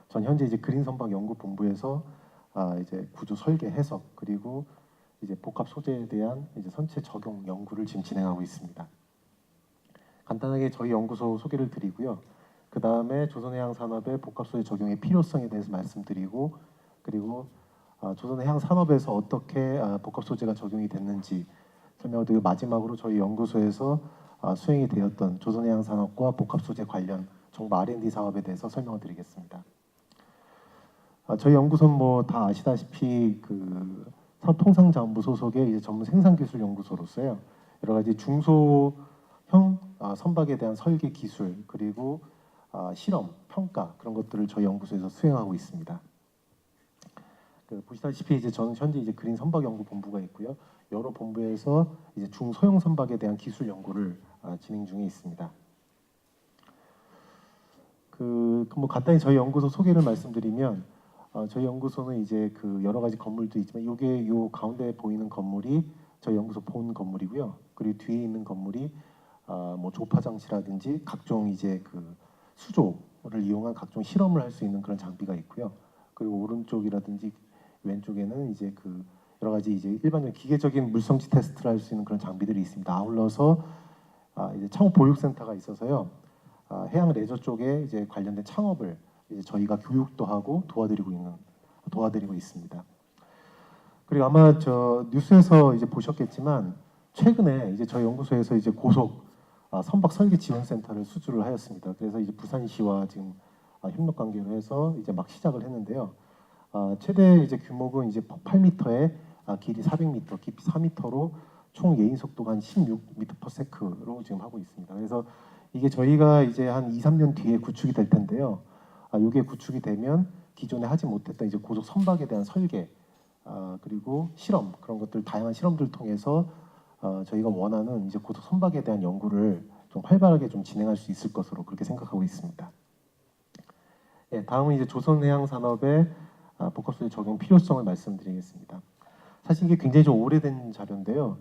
전 현재 이제 그린 선박 연구본부에서 이제 구조 설계 해석 그리고 이제 복합 소재에 대한 이제 선체 적용 연구를 지금 진행하고 있습니다. 간단하게 저희 연구소 소개를 드리고요. 그 다음에 조선해양산업의 복합 소재 적용의 필요성에 대해서 말씀드리고 그리고 조선해양산업에서 어떻게 복합 소재가 적용이 됐는지 설명을 드리고 마지막으로 저희 연구소에서 수행이 되었던 조선해양산업과 복합 소재 관련 정부 R&D 사업에 대해서 설명을 드리겠습니다. 저희 연구소는 뭐 다 아시다시피 그 산업통상자원부 소속의 이제 전문 생산기술연구소로서요. 여러 가지 중소형 선박에 대한 설계 기술 그리고 실험, 평가 그런 것들을 저희 연구소에서 수행하고 있습니다. 보시다시피 이제 저는 현재 이제 그린 선박 연구 본부가 있고요. 여러 본부에서 이제 중소형 선박에 대한 기술 연구를 진행 중에 있습니다. 뭐 간단히 저희 연구소 소개를 말씀드리면 저희 연구소는 이제 그 여러 가지 건물도 있지만 요게 요 가운데 보이는 건물이 저희 연구소 본 건물이고요. 그리고 뒤에 있는 건물이 뭐 조파 장치라든지 각종 이제 그 수조를 이용한 각종 실험을 할 수 있는 그런 장비가 있고요. 그리고 오른쪽이라든지 왼쪽에는 이제 그 여러 가지 이제 일반적인 기계적인 물성지 테스트를 할 수 있는 그런 장비들이 있습니다. 아울러서 이제 창업 보육센터가 있어서요. 해양 레저 쪽에 이제 관련된 창업을 이제 저희가 교육도 하고 도와드리고 있습니다. 그리고 아마 저 뉴스에서 이제 보셨겠지만 최근에 이제 저희 연구소에서 이제 고속 선박 설계 지원센터를 수주를 하였습니다. 그래서 이제 부산시와 지금 협력 관계로 해서 이제 막 시작을 했는데요. 최대 이제 규모는 이제 폭 8m에 길이 400m, 깊이 4m로 총 예인 속도가 한 16m/s로 지금 하고 있습니다. 그래서 이게 저희가 이제 한 2, 3년 뒤에 구축이 될 텐데요. 이게 구축이 되면 기존에 하지 못했던 이제 고속 선박에 대한 설계 그리고 실험 그런 것들 다양한 실험들을 통해서 저희가 원하는 이제 고속 선박에 대한 연구를 좀 활발하게 좀 진행할 수 있을 것으로 그렇게 생각하고 있습니다. 예, 다음은 이제 조선해양산업의 복합소재 적용 필요성을 말씀드리겠습니다. 사실 이게 굉장히 좀 오래된 자료인데요.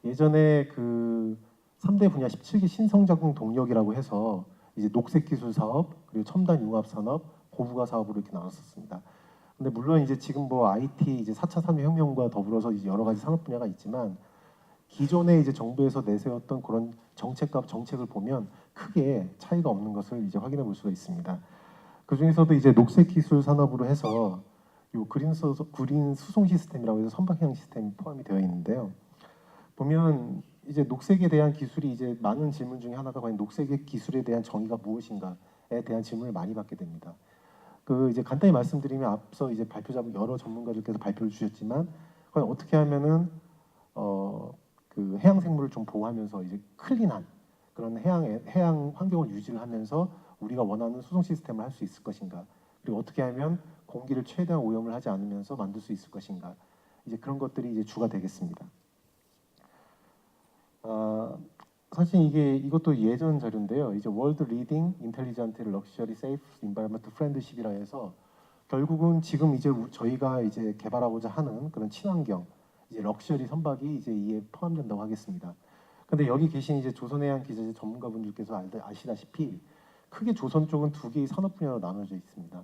예전에 그 3대 분야 17기 신성자궁 동력이라고 해서 이제 녹색기술 사업 그리고 첨단 융합 산업, 고부가 사업으로 이렇게 나눴었습니다. 근데 물론 이제 지금 뭐 IT 이제 4차 산업혁명과 더불어서 이제 여러 가지 산업 분야가 있지만 기존에 이제 정부에서 내세웠던 그런 정책과 정책을 보면 크게 차이가 없는 것을 이제 확인해 볼 수가 있습니다. 그 중에서도 이제 녹색 기술 산업으로 해서 요 그린 수송 시스템이라고 해서 선박형 시스템이 포함이 되어 있는데요. 보면 이제 녹색에 대한 기술이 이제 많은 질문 중에 하나가 과연 녹색의 기술에 대한 정의가 무엇인가에 대한 질문을 많이 받게 됩니다. 그 이제 간단히 말씀드리면 앞서 이제 발표자 여러 전문가들께서 발표를 주셨지만 과연 어떻게 하면은 그 해양 생물을 좀 보호하면서 이제 클린한 그런 해양 환경을 유지를 하면서 우리가 원하는 수송 시스템을 할 수 있을 것인가 그리고 어떻게 하면 공기를 최대한 오염을 하지 않으면서 만들 수 있을 것인가 이제 그런 것들이 이제 주가 되겠습니다. 사실 이것도 예전 자료인데요. 이제 World Leading Intelligent Luxury Safe Environment Friendship이라 해서 결국은 지금 이제 저희가 이제 개발하고자 하는 그런 친환경 이제 럭셔리 선박이 이제 이에 포함된다고 하겠습니다. 근데 여기 계신 이제 조선해양 기자 전문가분들께서 아시다시피 크게 조선 쪽은 두 개의 산업 분야로 나눠져 있습니다.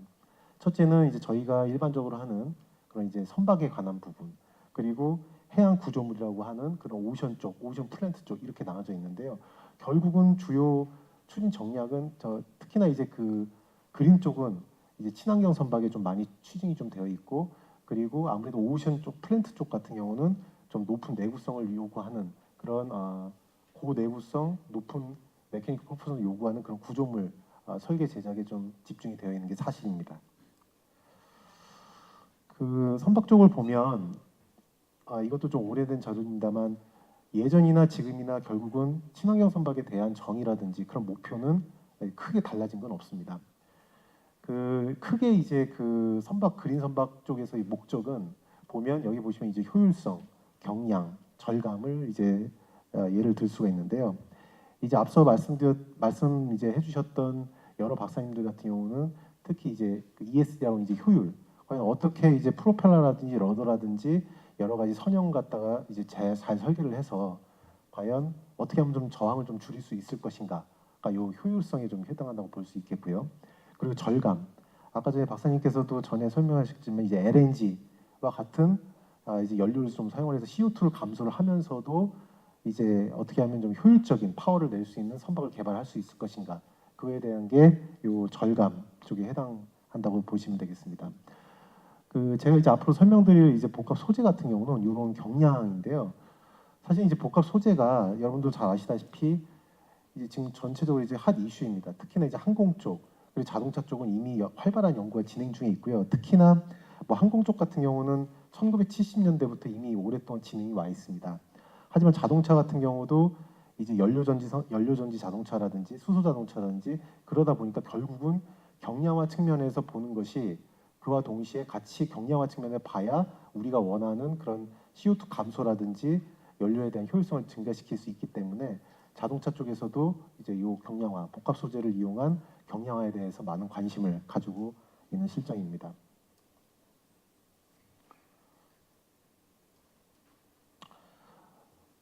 첫째는 이제 저희가 일반적으로 하는 그런 이제 선박에 관한 부분 그리고 해양 구조물이라고 하는 그런 오션 쪽, 오션 플랜트 쪽 이렇게 나눠져 있는데요. 결국은 주요 추진 전략은 특히나 이제 그 그린 쪽은 이제 친환경 선박에 좀 많이 추진이 좀 되어 있고 그리고 아무래도 오션 쪽, 플랜트 쪽 같은 경우는 좀 높은 내구성을 요구하는 그런 고내구성, 높은 메커니컬 퍼포먼스를 요구하는 그런 구조물 설계 제작에 좀 집중이 되어 있는 게 사실입니다. 그 선박 쪽을 보면 이것도 좀 오래된 자료입니다만 예전이나 지금이나 결국은 친환경 선박에 대한 정의라든지 그런 목표는 크게 달라진 건 없습니다. 그 크게 이제 그 선박 그린 선박 쪽에서의 목적은 보면 여기 보시면 이제 효율성, 경량, 절감을 이제 예를 들 수가 있는데요. 이제 앞서 말씀 이제 해주셨던 여러 박사님들 같은 경우는 특히 이제 그 ESD라고 이제 효율, 과연 어떻게 이제 프로펠러라든지 러더라든지 여러 가지 선형 갖다가 이제 잘 설계를 해서 과연 어떻게 하면 좀 저항을 좀 줄일 수 있을 것인가가 요 효율성에 좀 해당한다고 볼 수 있겠고요. 그리고 절감, 아까 전에 박사님께서도 전에 설명하셨지만 이제 LNG와 같은 이제 연료를 좀 사용을 해서 CO2를 감소를 하면서도 이제 어떻게 하면 좀 효율적인 파워를 낼 수 있는 선박을 개발할 수 있을 것인가, 그에 대한 게 요 절감 쪽에 해당한다고 보시면 되겠습니다. 그 제가 이제 앞으로 설명드릴 이제 복합 소재 같은 경우는 이런 경량인데요. 사실 이제 복합 소재가 여러분도 잘 아시다시피 이제 지금 전체적으로 이제 핫 이슈입니다. 특히나 이제 항공 쪽 그리고 자동차 쪽은 이미 활발한 연구가 진행 중에 있고요. 특히나 뭐 항공 쪽 같은 경우는 1970년대부터 이미 오랫동안 진행이 와 있습니다. 하지만 자동차 같은 경우도 이제 연료전지 자동차라든지 수소 자동차라든지 그러다 보니까 결국은 경량화 측면에서 보는 것이 그와 동시에 같이 경량화 측면에 봐야 우리가 원하는 그런 CO2 감소라든지 연료에 대한 효율성을 증가시킬 수 있기 때문에 자동차 쪽에서도 이제 이 경량화, 복합 소재를 이용한 경량화에 대해서 많은 관심을 가지고 있는 실정입니다.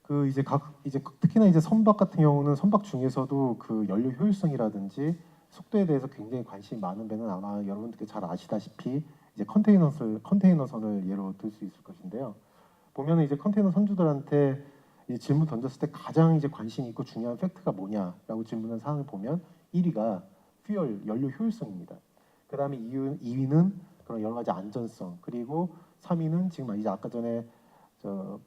그 이제 특히나 이제 선박 같은 경우는 선박 중에서도 그 연료 효율성이라든지 속도에 대해서 굉장히 관심이 많은 배는 아마 여러분들께 잘 아시다시피 이제 컨테이너선을 예로 들 수 있을 것인데요. 보면은 이제 컨테이너 선주들한테 이 질문 던졌을 때 가장 이제 관심 있고 중요한 팩트가 뭐냐라고 질문한 사항을 보면 1위가 연료 효율성입니다. 그다음에 2위는 그런 여러 가지 안전성, 그리고 3위는 지금 이제 아까 전에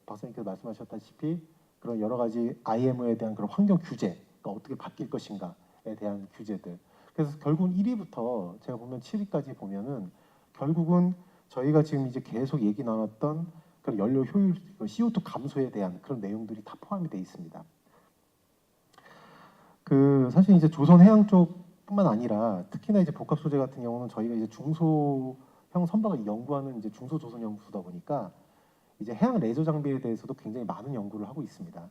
박사님께서 말씀하셨다시피 그런 여러 가지 IMO에 대한 그런 환경 규제가 어떻게 바뀔 것인가에 대한 규제들. 그래서 결국은 1위부터 제가 보면 7위까지 보면은 결국은 저희가 지금 이제 계속 얘기 나눴던 그런 연료 효율, CO2 감소에 대한 그런 내용들이 다 포함이 되어 있습니다. 그 사실 이제 조선 해양 쪽뿐만 아니라 특히나 이제 복합 소재 같은 경우는 저희가 이제 중소형 선박을 연구하는 이제 중소조선 연구소다 보니까 이제 해양 레저 장비에 대해서도 굉장히 많은 연구를 하고 있습니다.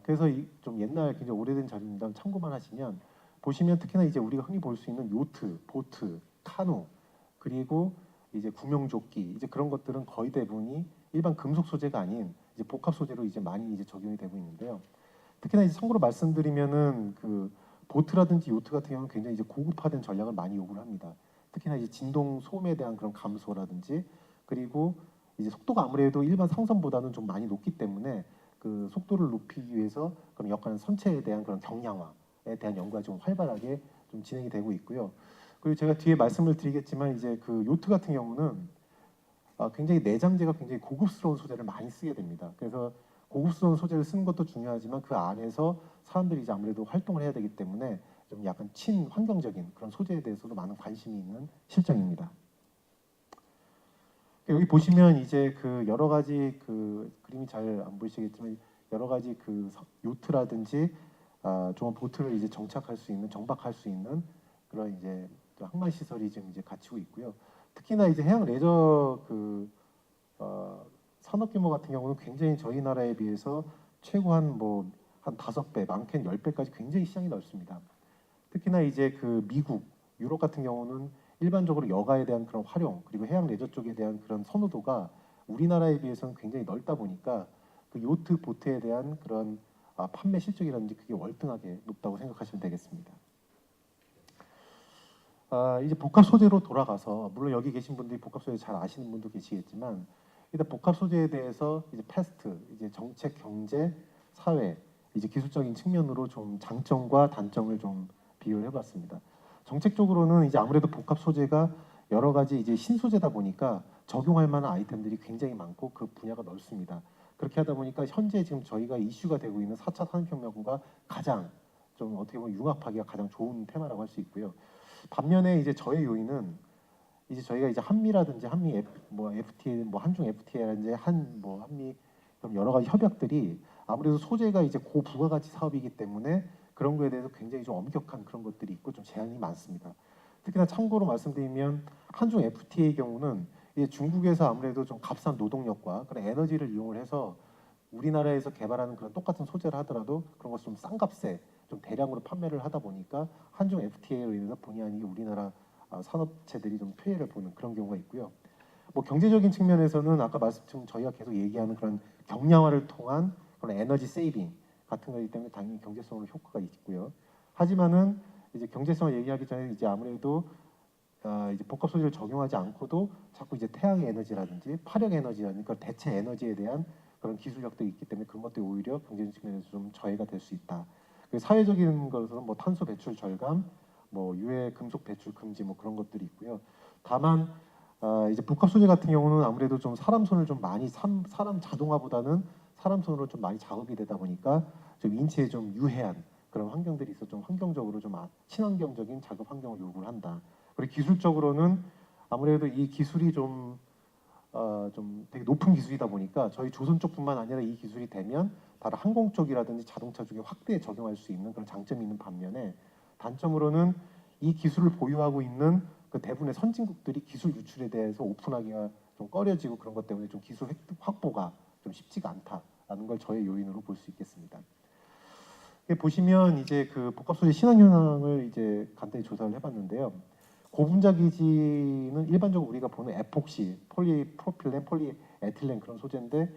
그래서 좀 옛날 굉장히 오래된 자료입니다. 참고만 하시면 보시면 특히나 이제 우리가 흔히 볼 수 있는 요트, 보트, 카누, 그리고 이제 구명조끼 이제 그런 것들은 거의 대부분이 일반 금속 소재가 아닌 이제 복합 소재로 이제 많이 이제 적용이 되고 있는데요. 특히나 이제 참고로 말씀드리면은 그 보트라든지 요트 같은 경우는 굉장히 이제 고급화된 전략을 많이 요구를 합니다. 특히나 이제 진동 소음에 대한 그런 감소라든지 그리고 이제 속도가 아무래도 일반 상선보다는 좀 많이 높기 때문에 그 속도를 높이기 위해서 그런 약간 선체에 대한 그런 경량화에 대한 연구가 좀 활발하게 좀 진행이 되고 있고요. 그리고 제가 뒤에 말씀을 드리겠지만 이제 그 요트 같은 경우는 굉장히 내장재가 굉장히 고급스러운 소재를 많이 쓰게 됩니다. 그래서 고급스러운 소재를 쓰는 것도 중요하지만 그 안에서 사람들이 이제 아무래도 활동을 해야 되기 때문에 좀 약간 친환경적인 그런 소재에 대해서도 많은 관심이 있는 실정입니다. 여기 보시면 이제 그 여러 가지 그 그림이 잘 안 보이시겠지만 여러 가지 그 요트라든지 좀 보트를 이제 정박할 수 있는 그런 이제 항만 시설이 지금 이제 갖추고 있고요. 특히나 이제 해양 레저 그 산업 규모 같은 경우는 굉장히 저희 나라에 비해서 최고 한 5배, 많게는 10배까지 굉장히 시장이 넓습니다. 특히나 이제 그 미국, 유럽 같은 경우는 일반적으로 여가에 대한 그런 활용 그리고 해양 레저 쪽에 대한 그런 선호도가 우리나라에 비해서는 굉장히 넓다 보니까 그 요트 보트에 대한 그런 판매 실적이라든지 그게 월등하게 높다고 생각하시면 되겠습니다. 이제 복합 소재로 돌아가서 물론 여기 계신 분들이 복합 소재 잘 아시는 분도 계시겠지만 일단 복합 소재에 대해서 이제 패스트 이제 정책, 경제, 사회 이제 기술적인 측면으로 좀 장점과 단점을 좀 비교해봤습니다. 정책적으로는 이제 아무래도 복합 소재가 여러 가지 이제 신소재다 보니까 적용할 만한 아이템들이 굉장히 많고 그 분야가 넓습니다. 그렇게 하다 보니까 현재 지금 저희가 이슈가 되고 있는 4차 산업혁명과 가장 좀 어떻게 보면 융합하기가 가장 좋은 테마라고 할 수 있고요. 반면에 이제 저의 요인은 이제 저희가 이제 한미라든지 FTA 한중 FTA라든지 한미 그럼 여러 가지 협약들이 아무래도 소재가 이제 고부가가치 사업이기 때문에 그런 거에 대해서 굉장히 좀 엄격한 그런 것들이 있고 좀 제한이 많습니다. 특히나 참고로 말씀드리면 한중 FTA의 경우는 이제 중국에서 아무래도 좀 값싼 노동력과 그런 에너지를 이용을 해서 우리나라에서 개발하는 그런 똑같은 소재를 하더라도 그런 것을 좀 싼 값에 좀 대량으로 판매를 하다 보니까 한중 FTA로 인해서 본의 아니게 우리나라 산업체들이 좀 피해를 보는 그런 경우가 있고요. 뭐 경제적인 측면에서는 아까 말씀드린 저희가 계속 얘기하는 그런 경량화를 통한 그런 에너지 세이빙 같은 거기 때문에 당연히 경제성으로 효과가 있고요. 하지만은 이제 경제성을 얘기하기 전에 이제 아무래도 이제 복합 소재를 적용하지 않고도 자꾸 이제 태양의 에너지라든지 화력 에너지라든지 그런 대체 에너지에 대한 그런 기술력도 있기 때문에 그런 것들이 오히려 경제적 측면에서 좀 저해가 될 수 있다. 그리고 사회적인 것은 뭐 탄소 배출 절감, 뭐 유해 금속 배출 금지 뭐 그런 것들이 있고요. 다만 이제 복합 소재 같은 경우는 아무래도 좀 사람 손을 좀 많이 사람 자동화보다는 사람 손으로 좀 많이 작업이 되다 보니까 좀 인체에 좀 유해한 그런 환경들이 있어 좀 환경적으로 좀 친환경적인 작업 환경을 요구를 한다. 그리고 기술적으로는 아무래도 이 기술이 좀 되게 높은 기술이다 보니까 저희 조선 쪽뿐만 아니라 이 기술이 되면 다른 항공 쪽이라든지 자동차 쪽에 확대에 적용할 수 있는 그런 장점이 있는 반면에 단점으로는 이 기술을 보유하고 있는 그 대부분의 선진국들이 기술 유출에 대해서 오픈하기가 좀 꺼려지고 그런 것 때문에 좀 기술 획득 확보가 좀 쉽지가 않다라는 걸 저의 요인으로 볼 수 있겠습니다. 보시면 이제 그 복합 소재 신앙 현황을 이제 간단히 조사를 해봤는데요. 고분자 기지는 일반적으로 우리가 보는 에폭시, 폴리프로필렌, 폴리에틸렌 그런 소재인데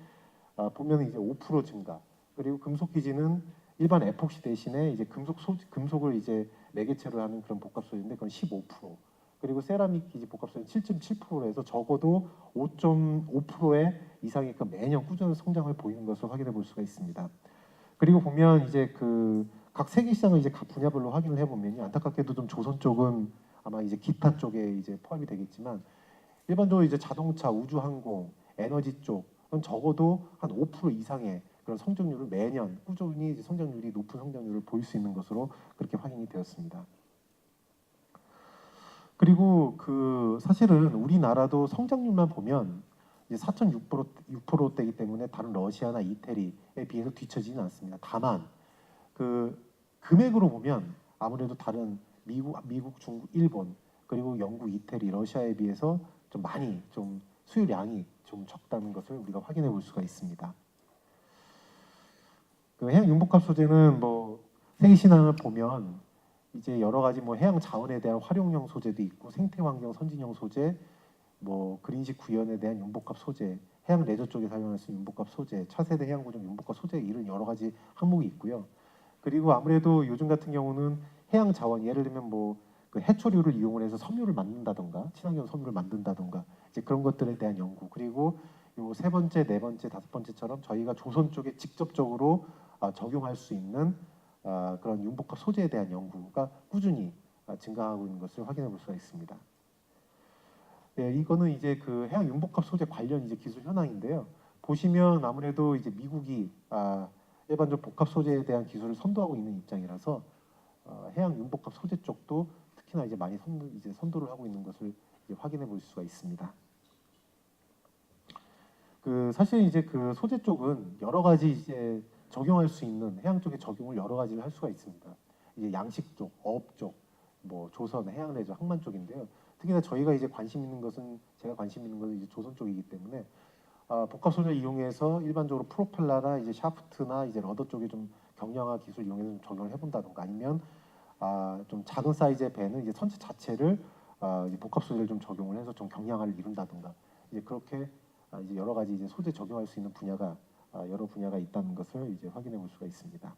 보면 이제 5% 증가. 그리고 금속 기지는 일반 에폭시 대신에 이제 금속을 이제 매개체로 하는 그런 복합 소재인데 그건 15%. 그리고 세라믹 기지 복합 소재는 7.7%에서 적어도 5.5%의 이상의 그 매년 꾸준한 성장을 보이는 것을 확인해 볼 수가 있습니다. 그리고 보면 이제 그 각 세계 시장을 이제 각 분야별로 확인을 해보면요. 안타깝게도 좀 조선 쪽은 아마 이제 기타 쪽에 이제 포함이 되겠지만 일반적으로 이제 자동차, 우주항공, 에너지 쪽은 적어도 한 5% 이상의 그런 성장률을 매년 꾸준히 이제 성장률이 높은 성장률을 보일 수 있는 것으로 그렇게 확인이 되었습니다. 그리고 그 사실은 우리나라도 성장률만 보면 이제 4.6%대이기 때문에 다른 러시아나 이태리에 비해서 뒤처지는 않습니다. 다만 그 금액으로 보면 아무래도 다른 미국, 중국, 일본 그리고 영국, 이태리, 러시아에 비해서 좀 많이 좀 수요량이 좀 적다는 것을 우리가 확인해 볼 수가 있습니다. 그 해양 융복합 소재는 뭐 세계 신앙을 보면 이제 여러 가지 뭐 해양 자원에 대한 활용형 소재도 있고 생태 환경 선진형 소재, 뭐 그린식 구현에 대한 융복합 소재, 해양 레저 쪽에 사용할 수 있는 융복합 소재, 차세대 해양 구조 융복합 소재 이런 여러 가지 항목이 있고요. 그리고 아무래도 요즘 같은 경우는 해양 자원 예를 들면 뭐 그 해초류를 이용을 해서 섬유를 만든다던가 친환경 섬유를 만든다던가 이제 그런 것들에 대한 연구 그리고 요 세 번째, 네 번째, 다섯 번째처럼 저희가 조선 쪽에 직접적으로 적용할 수 있는 그런 융복합 소재에 대한 연구가 꾸준히 증가하고 있는 것을 확인해 볼 수가 있습니다. 네, 이거는 이제 그 해양 융복합 소재 관련 이제 기술 현황인데요. 보시면 아무래도 이제 미국이 일반적 복합 소재에 대한 기술을 선도하고 있는 입장이라서 해양 융복합 소재 쪽도 특히나 이제 많이 선도를 하고 있는 것을 이제 확인해 볼 수가 있습니다. 그 사실 이제 그 소재 쪽은 여러 가지 이제 적용할 수 있는 해양 쪽에 적용을 여러 가지를 할 수가 있습니다. 이제 양식 쪽, 어업 쪽, 뭐 조선, 해양 레저, 항만 쪽인데요. 특히나 저희가 이제 관심 있는 것은 제가 관심 있는 것은 이제 조선 쪽이기 때문에 복합 소재 이용해서 일반적으로 프로펠러나 이제 샤프트나 이제 러더 쪽에 좀 경량화 기술 이용해서 좀 적용을 해본다던가 아니면 좀 작은 사이즈의 배는 이제 선체 자체를 이제 복합 소재를 좀 적용을 해서 좀 경량화를 이룬다던가 이제 그렇게 이제 여러 가지 이제 소재 적용할 수 있는 분야가 여러 분야가 있다는 것을 이제 확인해 볼 수가 있습니다.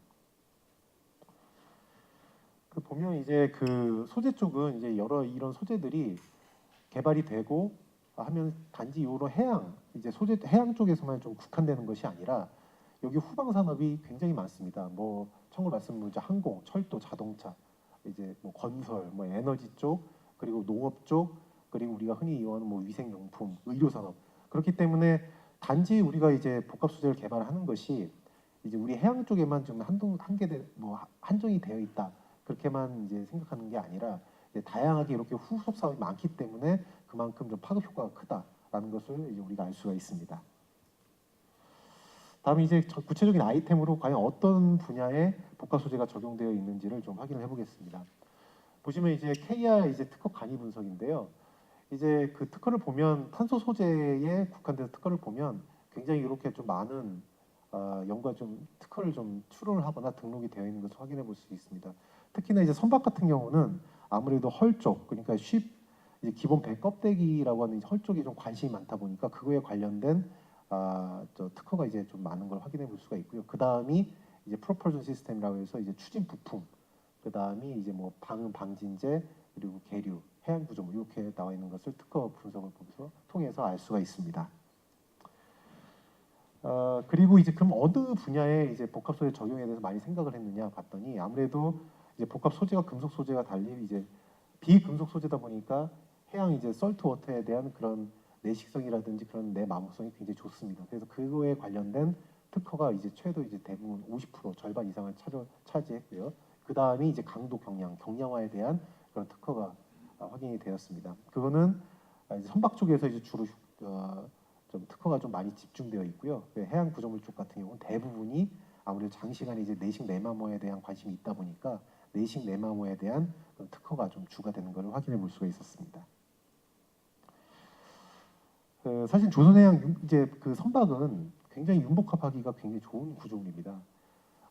그 보면 이제 그 소재 쪽은 이제 여러 이런 소재들이 개발이 되고 하면 단지 요로 해양 이제 소재 해양 쪽에서만 좀 국한되는 것이 아니라 여기 후방 산업이 굉장히 많습니다. 뭐 참고로 말씀드리자 항공, 철도, 자동차, 이제 뭐 건설, 뭐 에너지 쪽 그리고 농업 쪽 그리고 우리가 흔히 이용하는 뭐 위생용품, 의료 산업 그렇기 때문에 단지 우리가 이제 복합 소재를 개발하는 것이 이제 우리 해양 쪽에만 좀 한정이 되어 있다 그렇게만 이제 생각하는 게 아니라 다양하게 이렇게 후속 사업이 많기 때문에 그만큼 좀 파급 효과가 크다라는 것을 이제 우리가 알 수가 있습니다. 다음 이제 구체적인 아이템으로 과연 어떤 분야에 복합 소재가 적용되어 있는지를 좀 확인을 해보겠습니다. 보시면 이제 KR 이제 특허 간이 분석인데요. 이제 그 특허를 보면 탄소 소재에 국한돼서 특허를 보면 굉장히 이렇게 좀 많은 연구가 좀 특허를 좀 출원을 하거나 등록이 되어 있는 것을 확인해 볼 수 있습니다. 특히나 이제 선박 같은 경우는 아무래도 헐 쪽, 그러니까 이제 기본 배 껍데기라고 하는 헐 쪽에 좀 관심이 많다 보니까 그거에 관련된 저 특허가 이제 좀 많은 걸 확인해 볼 수가 있고요. 그 다음이 이제 프로펄션 시스템이라고 해서 이제 추진 부품, 그 다음이 이제 뭐 방음 방진제, 그리고 계류, 해양 구조물 이렇게 나와 있는 것을 특허 분석을 통해서 알 수가 있습니다. 그리고 이제 그럼 어느 분야에 이제 복합 소재 적용에 대해서 많이 생각을 했느냐 봤더니 아무래도 이제 복합 소재와 금속 소재가 달리 이제 비금속 소재다 보니까 해양 이제 솔트 워터에 대한 그런 내식성이라든지 그런 내마모성이 굉장히 좋습니다. 그래서 그거에 관련된 특허가 이제 최소 이제 대부분 50% 절반 이상을 차지했고요. 그 다음이 이제 강도 경량화에 대한 그런 특허가 확인이 되었습니다. 그거는 이제 선박 쪽에서 이제 주로 좀 특허가 좀 많이 집중되어 있고요. 해양 구조물 쪽 같은 경우는 대부분이 아무래도 장시간 이제 내식 내마모에 대한 관심이 있다 보니까 내식 내마모에 대한 특허가 좀 주가 되는 것을 확인해 볼 수가 있었습니다. 사실 조선해양 이제 그 선박은 굉장히 융복합하기가 굉장히 좋은 구조물입니다.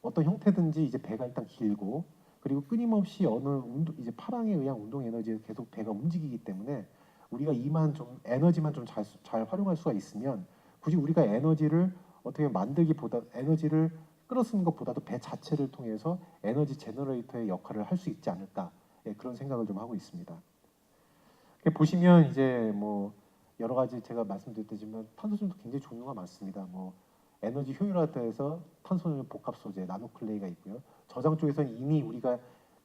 어떤 형태든지 이제 배가 일단 길고 그리고 끊임없이 어느 이제 파랑에 의한 운동 에너지에 계속 배가 움직이기 때문에 우리가 이만 좀 에너지만 좀 잘 활용할 수가 있으면 굳이 우리가 에너지를 어떻게 만들기보다 에너지를 끌어쓰는 것보다도 배 자체를 통해서 에너지 제너레이터의 역할을 할 수 있지 않을까 그런 생각을 좀 하고 있습니다. 보시면 이제 뭐 여러 가지 제가 말씀드렸지만 탄소전도 굉장히 종류가 많습니다. 뭐 에너지 효율화해서 탄소전력 복합 소재 나노클레이가 있고요. 저장 쪽에서는 이미 우리가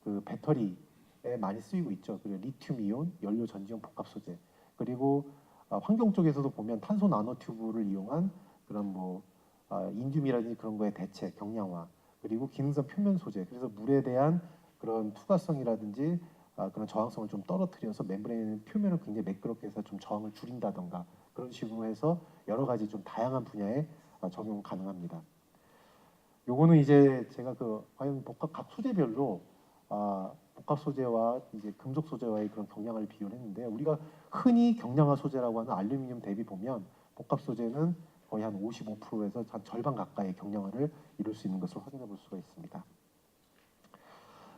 그 배터리에 많이 쓰이고 있죠. 그리고 리튬 이온 연료 전지형 복합 소재 그리고 환경 쪽에서도 보면 탄소 나노 튜브를 이용한 그런 뭐 인듐이라든지 그런 거의 대체 경량화 그리고 기능성 표면 소재 그래서 물에 대한 그런 투과성이라든지 그런 저항성을 좀 떨어뜨려서 멤브레인 표면을 굉장히 매끄럽게 해서 좀 저항을 줄인다던가 그런 식으로 해서 여러 가지 좀 다양한 분야에 적용 가능합니다. 요거는 이제 제가 그 과연 각 소재별로 복합 소재와 이제 금속 소재와의 그런 경량화를 비교했는데 우리가 흔히 경량화 소재라고 하는 알루미늄 대비 보면 복합 소재는 거의 한 55%에서 한 절반 가까이 경량화를 이룰 수 있는 것을 확인해 볼 수가 있습니다.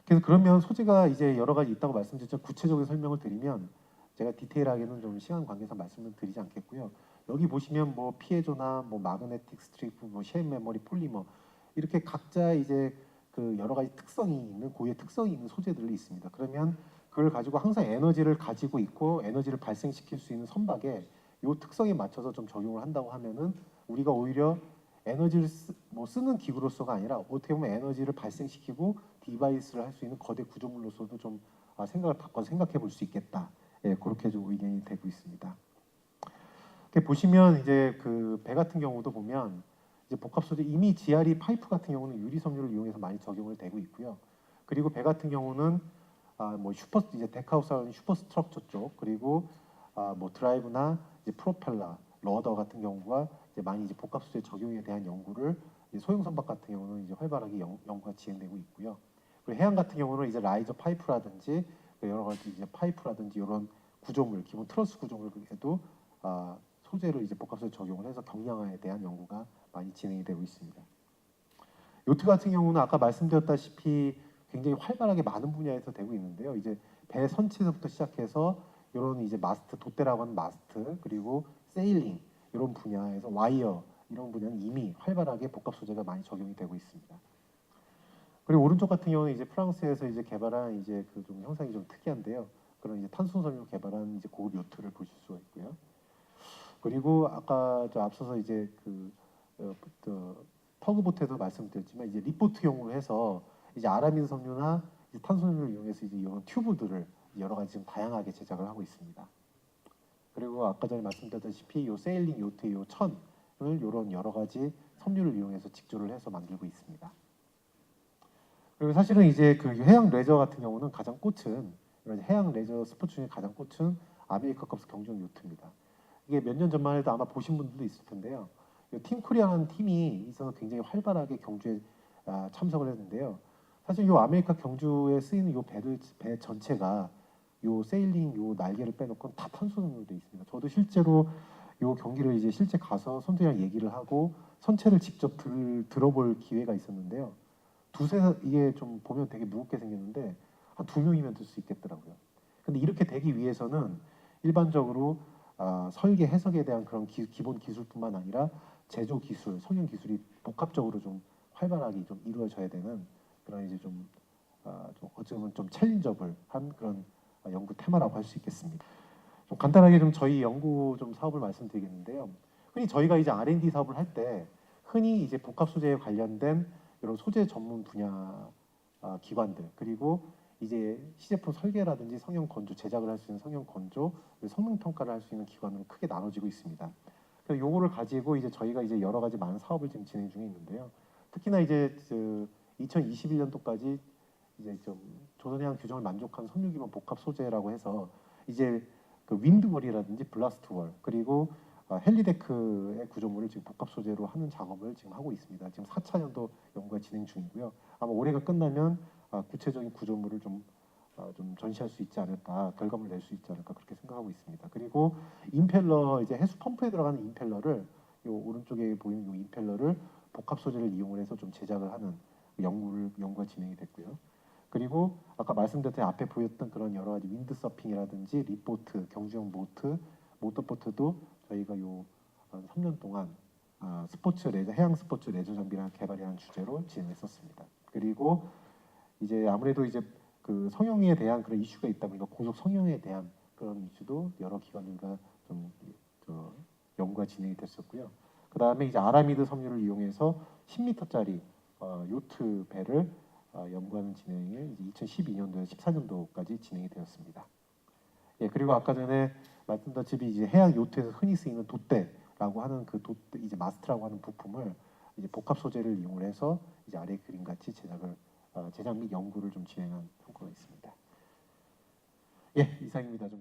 그래서 그러면 소재가 이제 여러 가지 있다고 말씀드렸죠. 구체적인 설명을 드리면 제가 디테일하게는 좀 시간 관계상 말씀을 드리지 않겠고요. 여기 보시면 뭐 피에조나 뭐 마그네틱 스트리프, 뭐 셰인 메모리, 폴리머 이렇게 각자 이제 그 여러 가지 특성이 있는 고유의 특성이 있는 소재들이 있습니다. 그러면 그걸 가지고 항상 에너지를 가지고 있고 에너지를 발생시킬 수 있는 선박에 이 특성에 맞춰서 좀 적용을 한다고 하면은 우리가 오히려 에너지를 쓰는 기구로서가 아니라 어떻게 보면 에너지를 발생시키고 디바이스를 할 수 있는 거대 구조물로서도 좀 생각을 바꿔서 생각해 볼 수 있겠다. 예, 그렇게 좀 의견이 되고 있습니다. 이렇게 보시면 이제 그 배 같은 경우도 보면 이제 복합 소재 이미 GRE 파이프 같은 경우는 유리 섬유를 이용해서 많이 적용을 되고 있고요. 그리고 배 같은 경우는 뭐 이제 데크하우스라는 슈퍼 스트럭처 쪽 그리고 뭐 드라이브나 이제 프로펠러, 러더 같은 경우가 이제 많이 이제 복합 소재 적용에 대한 연구를 소형 선박 같은 경우는 이제 활발하게 연구가 진행되고 있고요. 그리고 해양 같은 경우는 이제 라이저 파이프라든지 여러 가지 이제 파이프라든지 이런 구조물, 기본 트러스 구조물에도 소재를 이제 복합 소재 적용을 해서 경량화에 대한 연구가 많이 진행이 되고 있습니다. 요트 같은 경우는 아까 말씀드렸다시피 굉장히 활발하게 많은 분야에서 되고 있는데요. 이제 배 선체에서부터 시작해서 이런 이제 마스트, 돛대라고 하는 마스트, 그리고 세일링 이런 분야에서 와이어 이런 분야는 이미 활발하게 복합 소재가 많이 적용이 되고 있습니다. 그리고 오른쪽 같은 경우는 이제 프랑스에서 이제 개발한 이제 그 좀 형상이 좀 특이한데요. 그런 이제 탄소섬유로 개발한 이제 고급 요트를 보실 수가 있고요. 그리고 아까 저 앞서서 이제 터그보트에도 말씀드렸지만 이제 리포트용으로 해서 이제 아라민 섬유나 이제 탄소섬유를 이용해서 이제 이런 튜브들을 여러 가지 좀 다양하게 제작을 하고 있습니다. 그리고 아까 전에 말씀드렸다시피 요 세일링 요트 요 천을 이런 여러 가지 섬유를 이용해서 직조를 해서 만들고 있습니다. 그리고 사실은 이제 그 해양 레저 같은 경우는 가장 꽃은 해양 레저 스포츠 중에 가장 꽃은 아메리카컵스 경주용 요트입니다. 이게 몇 년 전만 해도 아마 보신 분들도 있을 텐데요. 팀 코리아라는 팀이 있어서 굉장히 활발하게 경주에 참석을 했는데요. 사실 이 아메리카 경주에 쓰이는 이 배 전체가 요 세일링 요 날개를 빼놓고 다 탄소섬유로 되어 있습니다. 저도 실제로 요 경기를 이제 실제 가서 선수들이랑 얘기를 하고 선체를 직접 들어볼 기회가 있었는데요. 이게 좀 보면 되게 무겁게 생겼는데 한 2명이면 들 수 있겠더라고요. 근데 이렇게 되기 위해서는 일반적으로 설계 해석에 대한 그런 기본 기술뿐만 아니라 제조 기술, 성형 기술이 복합적으로 좀 활발하게 좀 이루어져야 되는 그런 이제 좀 어쩌면 좀 챌린저블한 그런 연구 테마라고 할 수 있겠습니다. 좀 간단하게 좀 저희 연구 좀 사업을 말씀드리겠는데요. 흔히 저희가 이제 R&D 사업을 할 때 흔히 이제 복합 소재에 관련된 이런 소재 전문 분야 기관들, 그리고 이제 시제품 설계라든지 성형 건조 제작을 할 수 있는 성형 건조, 성능 평가를 할 수 있는 기관으로 크게 나눠지고 있습니다. 그래서 요거를 가지고 이제 저희가 이제 여러 가지 많은 사업을 지금 진행 중에 있는데요. 특히나 이제 2021년도까지 이제 좀 조선해양 규정을 만족한 섬유기반 복합 소재라고 해서 이제 그 윈드월이라든지 블라스트월, 그리고 헬리데크의 구조물을 지금 복합 소재로 하는 작업을 지금 하고 있습니다. 지금 4차년도 연구가 진행 중이고요. 아마 올해가 끝나면 구체적인 구조물을 좀 전시할 수 있지 않을까, 결과물 낼 수 있지 않을까 그렇게 생각하고 있습니다. 그리고 임펠러, 이제 해수 펌프에 들어가는 임펠러를, 요 오른쪽에 보이는 요 임펠러를 복합 소재를 이용을 해서 좀 제작을 하는 연구가 진행이 됐고요. 그리고 아까 말씀드렸던 앞에 보였던 그런 여러 가지 윈드 서핑이라든지 리보트, 경주형 모트, 모터보트도 저희가 요 3년 동안 스포츠 레저, 해양 스포츠 레저 장비를 개발이라는 주제로 진행했었습니다. 그리고 이제 아무래도 이제 그 성형에 대한 그런 이슈가 있다 보니까 고속 성형에 대한 그런 이슈도 여러 기관들과 좀 연구가 진행이 됐었고요. 그 다음에 이제 아라미드 섬유를 이용해서 10m짜리 요트 배를 연구하는 진행을 이제 2012년도에서 14년도까지 진행이 되었습니다. 예, 그리고 아까 전에 말씀드렸듯이 이제 해양 요트에서 흔히 쓰이는 돛대라고 하는 그 돛대, 이제 마스트라고 하는 부품을 이제 복합 소재를 이용해서 이제 아래 그림 같이 제작 및 연구를 좀 진행한 효과가 있습니다. 예, 이상입니다. 좀